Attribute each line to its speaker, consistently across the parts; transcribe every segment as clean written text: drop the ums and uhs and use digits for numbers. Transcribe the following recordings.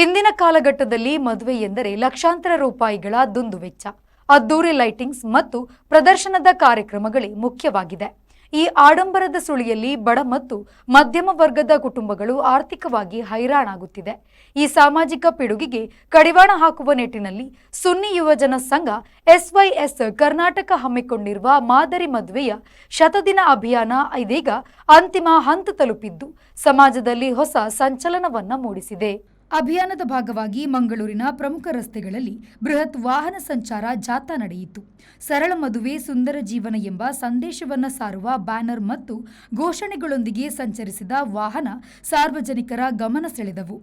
Speaker 1: ಇಂದಿನ ಕಾಲಘಟ್ಟದಲ್ಲಿ ಮದುವೆ ಎಂದರೆ ಲಕ್ಷಾಂತರ ರೂಪಾಯಿಗಳ ದುಂದುವೆಚ್ಚ, ಅದ್ದೂರಿ ಲೈಟಿಂಗ್ಸ್ ಮತ್ತು ಪ್ರದರ್ಶನದ ಕಾರ್ಯಕ್ರಮಗಳೇ ಮುಖ್ಯವಾಗಿದೆ. ಈ ಆಡಂಬರದ ಸುಳಿಯಲ್ಲಿ ಬಡ ಮತ್ತು ಮಧ್ಯಮ ವರ್ಗದ ಕುಟುಂಬಗಳು ಆರ್ಥಿಕವಾಗಿ ಹೈರಾಣಾಗುತ್ತಿದೆ. ಈ ಸಾಮಾಜಿಕ ಪಿಡುಗಿಗೆ ಕಡಿವಾಣ ಹಾಕುವ ನಿಟ್ಟಿನಲ್ಲಿ ಸುನ್ನಿ ಯುವಜನ ಸಂಘ ಎಸ್ವೈಎಸ್ ಕರ್ನಾಟಕ ಹಮ್ಮಿಕೊಂಡಿರುವ ಮಾದರಿ ಮದುವೆಯ ಶತದಿನ ಅಭಿಯಾನ ಇದೀಗ ಅಂತಿಮ ಹಂತ ತಲುಪಿದ್ದು ಸಮಾಜದಲ್ಲಿ ಹೊಸ ಸಂಚಲನವನ್ನ ಮೂಡಿಸಿದೆ. ಅಭಿಯಾನದ ಭಾಗವಾಗಿ ಮಂಗಳೂರಿನ ಪ್ರಮುಖ ರಸ್ತೆಗಳಲ್ಲಿ ಬೃಹತ್ ವಾಹನ ಸಂಚಾರ ಜಾಥಾ ನಡೆಯಿತು. ಸರಳ ಮದುವೆ ಸುಂದರ ಜೀವನ ಎಂಬ ಸಂದೇಶವನ್ನು ಸಾರುವ ಬ್ಯಾನರ್ ಮತ್ತು ಘೋಷಣೆಗಳೊಂದಿಗೆ ಸಂಚರಿಸಿದ ವಾಹನ ಸಾರ್ವಜನಿಕರ ಗಮನ ಸೆಳೆದವು.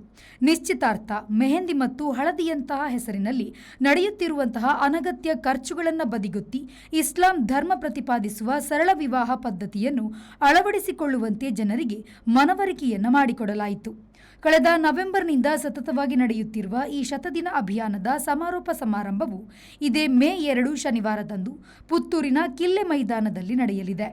Speaker 1: ನಿಶ್ಚಿತಾರ್ಥ, ಮೆಹಂದಿ ಮತ್ತು ಹಳದಿಯಂತಹ ಹೆಸರಿನಲ್ಲಿ ನಡೆಯುತ್ತಿರುವಂತಹ ಅನಗತ್ಯ ಖರ್ಚುಗಳನ್ನು ಬದಿಗೊತ್ತಿ ಇಸ್ಲಾಂ ಧರ್ಮ ಪ್ರತಿಪಾದಿಸುವ ಸರಳ ವಿವಾಹ ಪದ್ಧತಿಯನ್ನು ಅಳವಡಿಸಿಕೊಳ್ಳುವಂತೆ ಜನರಿಗೆ ಮನವರಿಕೆಯನ್ನ ಮಾಡಿಕೊಡಲಾಯಿತು. ಕಳೆದ ನವೆಂಬರ್ನಿಂದ ಸತತವಾಗಿ ನಡೆಯುತ್ತಿರುವ ಈ ಶತದಿನ ಅಭಿಯಾನದ ಸಮಾರೋಪ ಸಮಾರಂಭವು ಇದೇ ಮೇ 2 ಶನಿವಾರದಂದು ಪುತ್ತೂರಿನ ಕಿಲ್ಲೆ ಮೈದಾನದಲ್ಲಿ ನಡೆಯಲಿದೆ.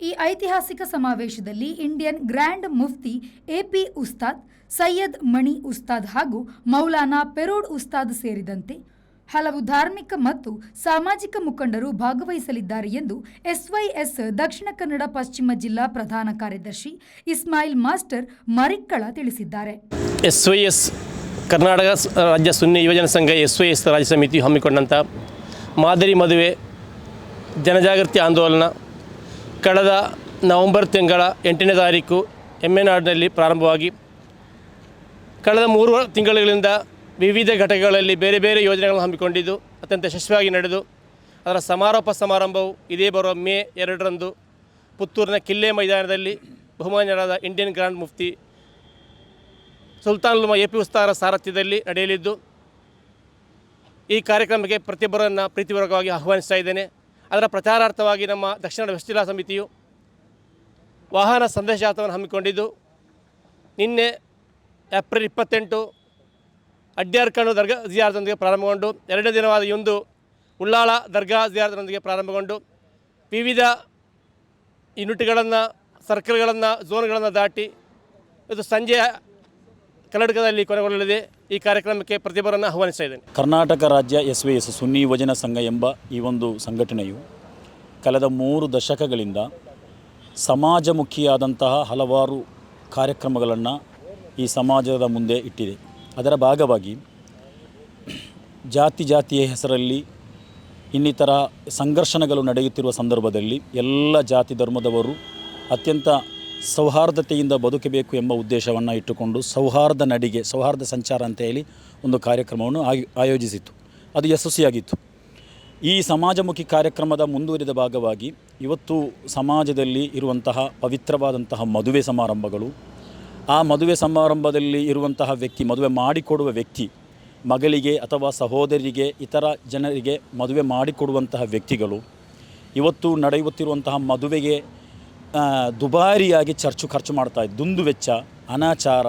Speaker 1: ಈ ಐತಿಹಾಸಿಕ ಸಮಾವೇಶದಲ್ಲಿ ಇಂಡಿಯನ್ ಗ್ರ್ಯಾಂಡ್ ಮುಫ್ತಿ ಎಪಿ ಉಸ್ತಾದ್, ಸೈಯದ್ ಮಣಿ ಉಸ್ತಾದ್ ಹಾಗೂ ಮೌಲಾನಾ ಪೆರೋಡ್ ಉಸ್ತಾದ್ ಸೇರಿದಂತೆ ಹಲವು ಧಾರ್ಮಿಕ ಮತ್ತು ಸಾಮಾಜಿಕ ಮುಖಂಡರು ಭಾಗವಹಿಸಲಿದ್ದಾರೆ ಎಂದು ಎಸ್ವೈಎಸ್ ದಕ್ಷಿಣ ಕನ್ನಡ ಪಶ್ಚಿಮ ಜಿಲ್ಲಾ ಪ್ರಧಾನ ಕಾರ್ಯದರ್ಶಿ ಇಸ್ಮಾಯಿಲ್ ಮಾಸ್ಟರ್ ಮರಿಕ್ಕಳ ತಿಳಿಸಿದ್ದಾರೆ.
Speaker 2: ಎಸ್ವೈಎಸ್ ಕರ್ನಾಟಕ ರಾಜ್ಯ ಸುನ್ನಿ ಯುವಜನ ಸಂಘ ಎಸ್ವೈಎಸ್ ರಾಜ್ಯ ಸಮಿತಿ ಹಮ್ಮಿಕೊಂಡಂಥ ಮಾದರಿ ಮದುವೆ ಜನಜಾಗೃತಿ ಆಂದೋಲನ ಕಳೆದ ನವೆಂಬರ್ ತಿಂಗಳ 8ನೇ ತಾರೀಕು ಎಮ್ಮೆನಾಡಿನಲ್ಲಿ ಪ್ರಾರಂಭವಾಗಿ ಕಳೆದ 3 ತಿಂಗಳುಗಳಿಂದ ವಿವಿಧ ಘಟಕಗಳಲ್ಲಿ ಬೇರೆ ಬೇರೆ ಯೋಜನೆಗಳನ್ನು ಹಮ್ಮಿಕೊಂಡಿದ್ದು ಅತ್ಯಂತ ಯಶಸ್ವಿಯಾಗಿ ನಡೆದು ಅದರ ಸಮಾರೋಪ ಸಮಾರಂಭವು ಇದೇ ಬರುವ ಮೇ 2ರಂದು ಪುತ್ತೂರಿನ ಕಿಲ್ಲೆ ಮೈದಾನದಲ್ಲಿ ಬಹುಮಾನ್ಯರಾದ ಇಂಡಿಯನ್ ಗ್ರ್ಯಾಂಡ್ ಮುಫ್ತಿ ಸುಲ್ತಾನ್ ಉಲಮಾ ಎಪಿ ಉಸ್ತಾದರ ಸಾರಥ್ಯದಲ್ಲಿ ನಡೆಯಲಿದ್ದು ಈ ಕಾರ್ಯಕ್ರಮಕ್ಕೆ ಪ್ರತಿಯೊಬ್ಬರನ್ನು ಪ್ರೀತಿಪೂರ್ವಕವಾಗಿ ಆಹ್ವಾನಿಸ್ತಾ ಇದ್ದೇನೆ. ಅದರ ಪ್ರಚಾರಾರ್ಥವಾಗಿ ನಮ್ಮ ದಕ್ಷಿಣ ವೆಸ್ಟ್ ಜಿಲ್ಲಾ ಸಮಿತಿಯು ವಾಹನ ಸಂದೇಶ ಜಾಥಾವನ್ನು ಹಮ್ಮಿಕೊಂಡಿದ್ದು ನಿನ್ನೆ ಏಪ್ರಿಲ್ 28 ಅಡ್ಯಾರ್ಕಣ್ಣು ದರ್ಗಾ ಜಿಯಾರದೊಂದಿಗೆ ಪ್ರಾರಂಭಗೊಂಡು 2ನೇ ದಿನವಾದ ಇಂದು ಉಳ್ಳಾಳ ದರ್ಗಾ ಜಿಯಾರದೊಂದಿಗೆ ಪ್ರಾರಂಭಗೊಂಡು ವಿವಿಧ ಯೂನಿಟ್ಗಳನ್ನು, ಸರ್ಕಲ್ಗಳನ್ನು, ಝೋನ್ಗಳನ್ನು ದಾಟಿ ಇದು ಸಂಜೆ ಕರ್ನಾಟಕದಲ್ಲಿ ಕೊನೆಗೊಳ್ಳಲಿದೆ. ಈ ಕಾರ್ಯಕ್ರಮಕ್ಕೆ ಪ್ರತಿಯೊಬ್ಬರನ್ನು ಆಹ್ವಾನಿಸ್ತಾ ಇದ್ದೇನೆ.
Speaker 3: ಕರ್ನಾಟಕ ರಾಜ್ಯ ಎಸ್ವೈಎಸ್ ಸುನ್ನಿ ಯುವಜನ ಸಂಘ ಎಂಬ ಈ ಒಂದು ಸಂಘಟನೆಯು ಕಳೆದ 3 ದಶಕಗಳಿಂದ ಸಮಾಜಮುಖಿಯಾದಂತಹ ಹಲವಾರು ಕಾರ್ಯಕ್ರಮಗಳನ್ನು ಈ ಸಮಾಜದ ಮುಂದೆ ಇಟ್ಟಿದೆ. ಅದರ ಭಾಗವಾಗಿ ಜಾತಿಯ ಹೆಸರಲ್ಲಿ ಇನ್ನಿತರ ಸಂಘರ್ಷಣಗಳು ನಡೆಯುತ್ತಿರುವ ಸಂದರ್ಭದಲ್ಲಿ ಎಲ್ಲ ಜಾತಿ ಧರ್ಮದವರು ಅತ್ಯಂತ ಸೌಹಾರ್ದತೆಯಿಂದ ಬದುಕಬೇಕು ಎಂಬ ಉದ್ದೇಶವನ್ನು ಇಟ್ಟುಕೊಂಡು ಸೌಹಾರ್ದ ನಡಿಗೆ, ಸೌಹಾರ್ದ ಸಂಚಾರ ಅಂತ ಹೇಳಿ ಒಂದು ಕಾರ್ಯಕ್ರಮವನ್ನು ಆಯೋಜಿಸಿತ್ತು. ಅದು ಯಶಸ್ವಿಯಾಗಿತ್ತು. ಈ ಸಮಾಜಮುಖಿ ಕಾರ್ಯಕ್ರಮದ ಮುಂದುವರಿದ ಭಾಗವಾಗಿ ಇವತ್ತು ಸಮಾಜದಲ್ಲಿ ಇರುವಂತಹ ಪವಿತ್ರವಾದಂತಹ ಮದುವೆ ಸಮಾರಂಭಗಳು, ಆ ಮದುವೆ ಸಮಾರಂಭದಲ್ಲಿ ಇರುವಂತಹ ವ್ಯಕ್ತಿ, ಮದುವೆ ಮಾಡಿಕೊಡುವ ವ್ಯಕ್ತಿ, ಮಗಳಿಗೆ ಅಥವಾ ಸಹೋದರಿಗೆ, ಇತರ ಜನರಿಗೆ ಮದುವೆ ಮಾಡಿಕೊಡುವಂತಹ ವ್ಯಕ್ತಿಗಳು ಇವತ್ತು ನಡೆಯುತ್ತಿರುವಂತಹ ಮದುವೆಗೆ ದುಬಾರಿಯಾಗಿ ಖರ್ಚು ಮಾಡ್ತಾ ಇದೆ. ದುಂದು ವೆಚ್ಚ, ಅನಾಚಾರ,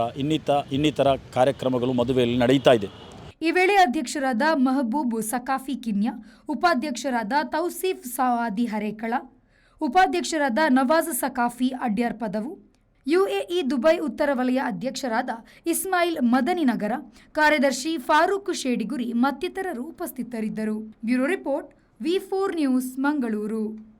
Speaker 3: ಇನ್ನಿತರ ಕಾರ್ಯಕ್ರಮಗಳು ಮದುವೆಯಲ್ಲಿ ನಡೀತಾ ಇದೆ.
Speaker 1: ಈ ವೇಳೆ ಅಧ್ಯಕ್ಷರಾದ ಮಹಬೂಬ್ ಸಕಾಫಿ ಕಿನ್ಯ, ಉಪಾಧ್ಯಕ್ಷರಾದ ತೌಸೀಫ್ ಸವಾದಿ ಹರೇಕಳ, ಉಪಾಧ್ಯಕ್ಷರಾದ ನವಾಜ್ ಸಕಾಫಿ ಅಡ್ಯಾರ್ ಪದವು, ಯುಎಇ ದುಬೈ ಉತ್ತರ ವಲಯ ಅಧ್ಯಕ್ಷರಾದ ಇಸ್ಮಾಯಿಲ್ ಮದನಿ ನಗರ, ಕಾರ್ಯದರ್ಶಿ ಫಾರೂಕ್ ಶೇಡಿಗುರಿ ಮತ್ತಿತರರು ಉಪಸ್ಥಿತರಿದ್ದರು. ಬ್ಯೂರೋ ರಿಪೋರ್ಟ್, ವಿ4 ನ್ಯೂಸ್, ಮಂಗಳೂರು.